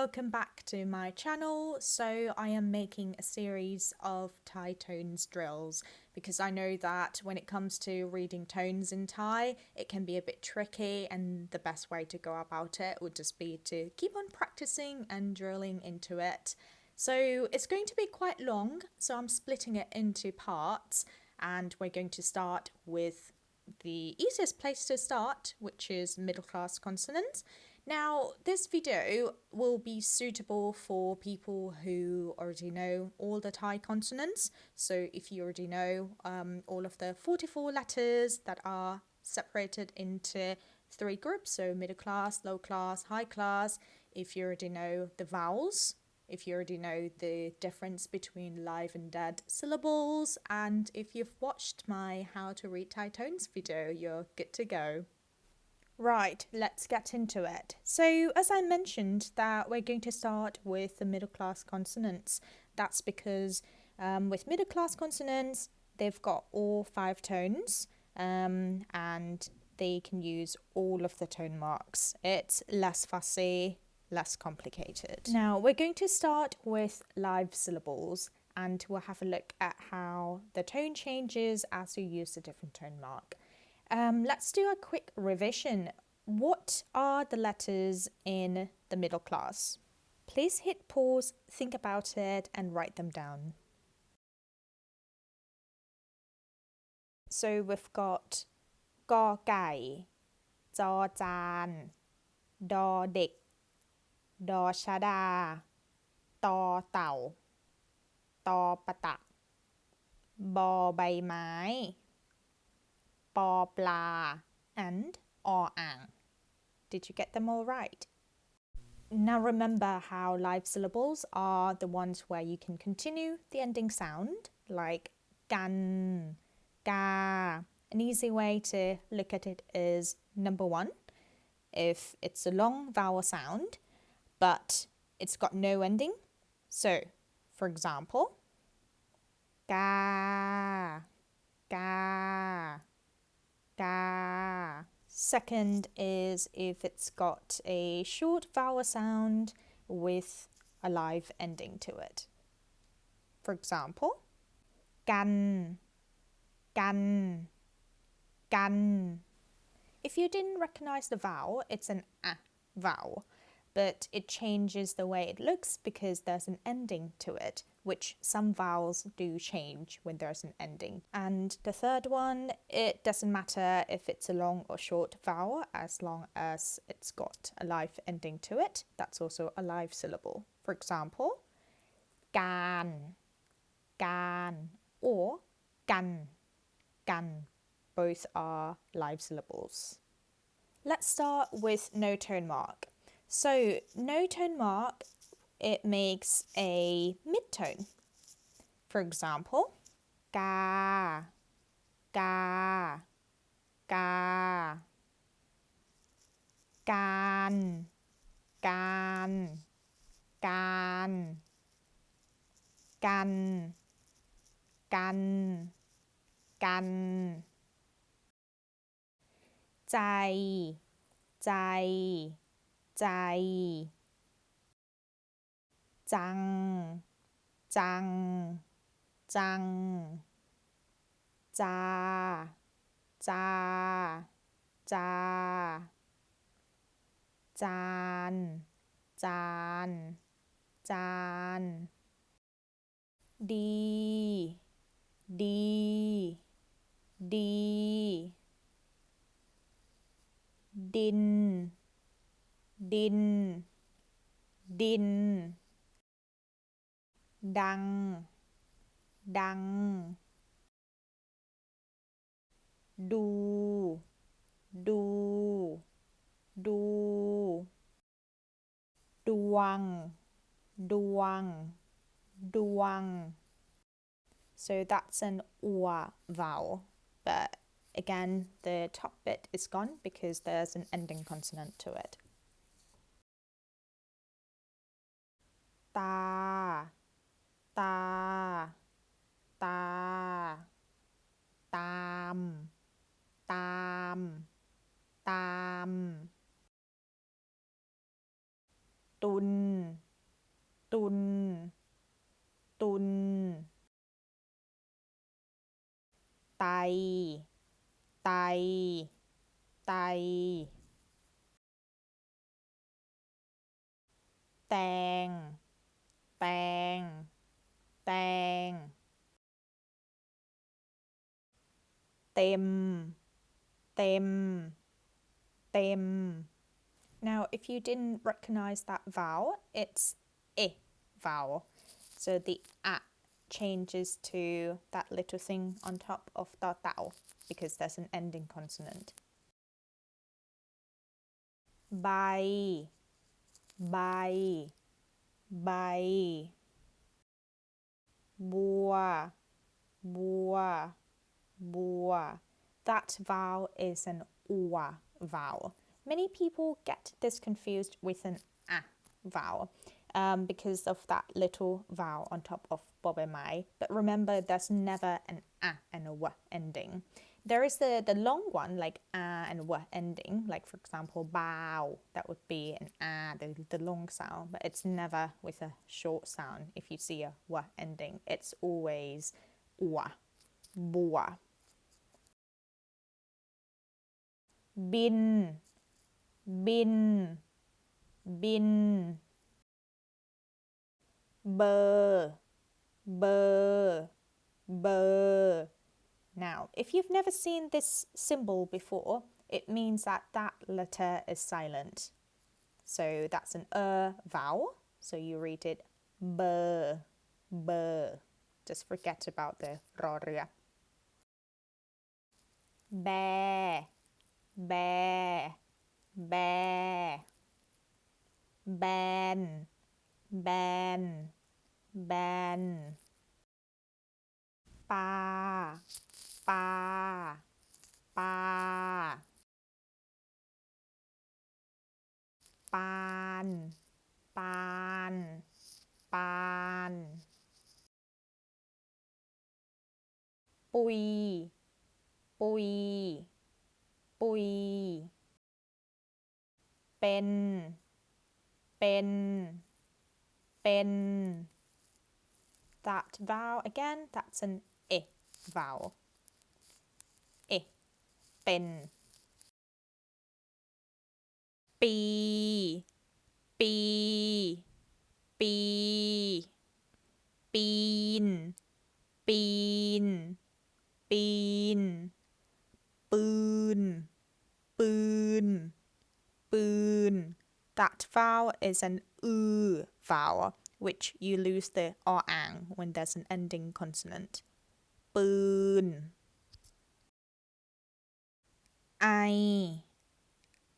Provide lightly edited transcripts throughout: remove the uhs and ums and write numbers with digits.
welcome back to my channel. So I am making a series of Thai tones drills because I know that when it comes to reading tones in Thai, it can be a bit tricky, and the best way to go about it would just be to keep on practicing and drilling into it. So it's going to be quite long, so I'm splitting it into parts, and we're going to start with the easiest place to start, which is middle class consonants. Now, this video will be suitable for people who already know all the Thai consonants. So if you already know all of the 44 letters that are separated into 3 groups, so middle class, low class, high class, if you already know the vowels, if you already know the difference between live and dead syllables, and if you've watched my How to Read Thai Tones video, you're good to go. Right, let's get into it. So, as I mentioned, that we're going to start with the middle class consonants. That's because with middle class consonants, they've got all 5 tones, and they can use all of the tone marks. It's less fussy, less complicated. Now, we're going to start with live syllables, and we'll have a look at how the tone changes as you use the different tone mark. Let's do a quick revision. What are the letters in the middle class? Please hit pause, think about it, and write them down. So we've got กอไก่ จอจาน ดอเด็ก ดอชดา ตอเต่า ตอปะตะ บอใบไม้ ปอปลา and ออ่าง Did you get them all right? Now remember how live syllables are the ones where you can continue the ending sound, like กัน กา An easy way to look at it is number 1. If it's a long vowel sound, but it's got no ending. So, for example, กา กา กา. Second is if it's got a short vowel sound with a live ending to it. For example, กัน กัน กัน. If you didn't recognize the vowel, it's an a vowel, but it changes the way it looks because there's an ending to it, which some vowels do change when there's an ending. And the third one, it doesn't matter if it's a long or short vowel as long as it's got a live ending to it. That's also a live syllable. For example, การ การ or กัน กัน. Both are live syllables. Let's start with no tone mark. So, no tone mark, it makes a mid-tone. For example, กา กา กา การ การ การ กัน กัน กัน ใจ ใจ ใจ จัง จัง จัง จา จา จา จาน จาน จาน ดี ดี ดี ดิน ดิน ดิน ดัง ดัง ดู ดู ดู ดวง ดวง ดวง. So that's an ua vowel, but again, the top bit is gone because there's an ending consonant to it. ตา ตา ตา ตาม ตาม ตาม. ตุนตุนตุนไตไตไตแตงแตงแตงเต็มเต็มเต็ม Now if you didn't recognize that vowel it's I vowel so the a changes to that little thing on top of the tao because there's an ending consonant ใบใบใบบัวบัวบัว That vowel is an ua vowel. Many people get this confused with an a vowel because of that little vowel on top of bobemai. But remember, there's never an a and a w ending. There is the long one, like a and w ending, like for example, bow. That would be an a, the long sound, but it's never with a short sound. If you see a w ending, it's always wa, bua. บินบินบินเบอร์เบอร์เบอร์ Now if you've never seen this symbol before it means that that letter is silent so that's an vowel so you read it เบอร์เบอร์ just forget about the รอเรือแบแบแบแบนแบนแบนปาปาปาปานปานปานปุยปุยปุยเป็นเป็นเป็น That vowel again that's an I vowel I เป็นปีปีปีปีนปีนปีนปืนปืนปืน That vowel is an vowel which you lose the ang when there's an ending consonant ปืนไอ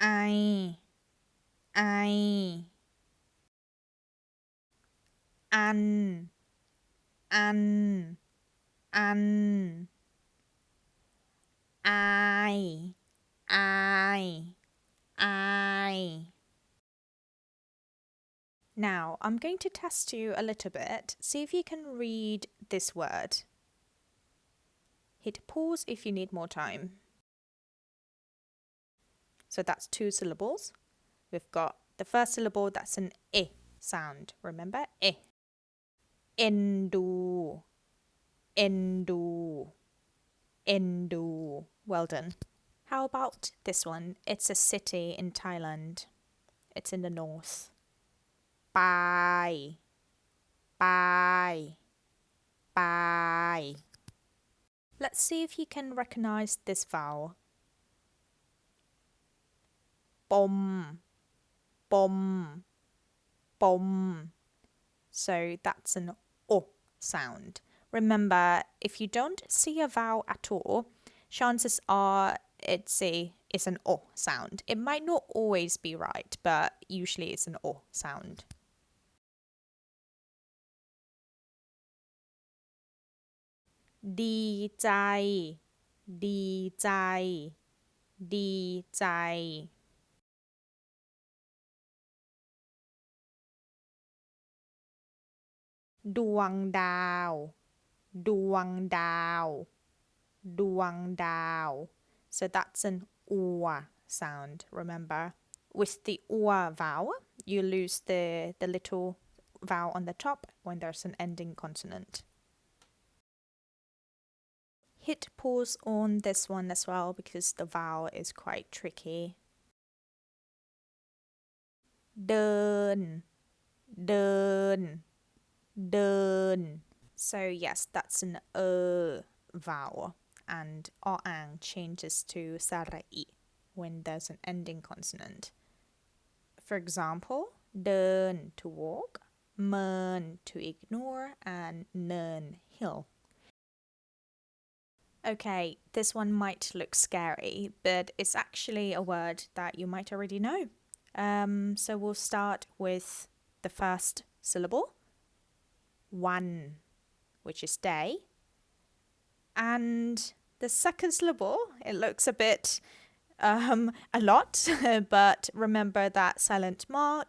ไอไออันอันอันอายอายอาย Now I'm going to test you a little bit. See if you can read this word. Hit pause if you need more time. So that's 2 syllables. We've got the first syllable that's an I sound. Remember? I. Endu. Endu. Endu. Well done. How about this one? It's a city in Thailand. It's in the north. Pai. Pai. Pai. Let's see if you can recognize this vowel. Bom. Bom. Bom. So that's an O sound. Remember, if you don't see a vowel at all, chances are it's an O sound. It might not always be right, but usually it's an O sound. ดีใจดีใจดีใจดวงดาวดวงดาวดวงดาว so that's an ua sound remember with the ua vowel you lose the little vowel on the top when there's an ending consonant. Hit pause on this one as well because the vowel is quite tricky. เดิน เดิน เดิน So yes, that's an vowel, and ang changes to sarai when there's an ending consonant. For example, เดิน to walk, เมิน to ignore, and เนิน hill. Okay, this one might look scary, but it's actually a word that you might already know. So we'll start with the first syllable, วัน which is day. And the second syllable, it looks a bit a lot, but remember that silent mark.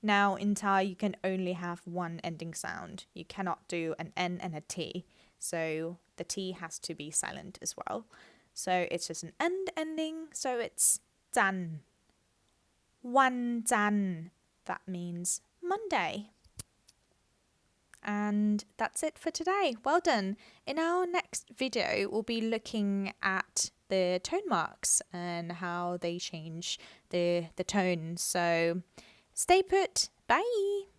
Now in Thai you can only have one ending sound. You cannot do an N and a T. So the T has to be silent as well. So it's just an end ending. So it's จันทร์ วันจันทร์ That means Monday. And that's it for today. Well done. In our next video, we'll be looking at the tone marks and how they change the tone. So stay put. Bye.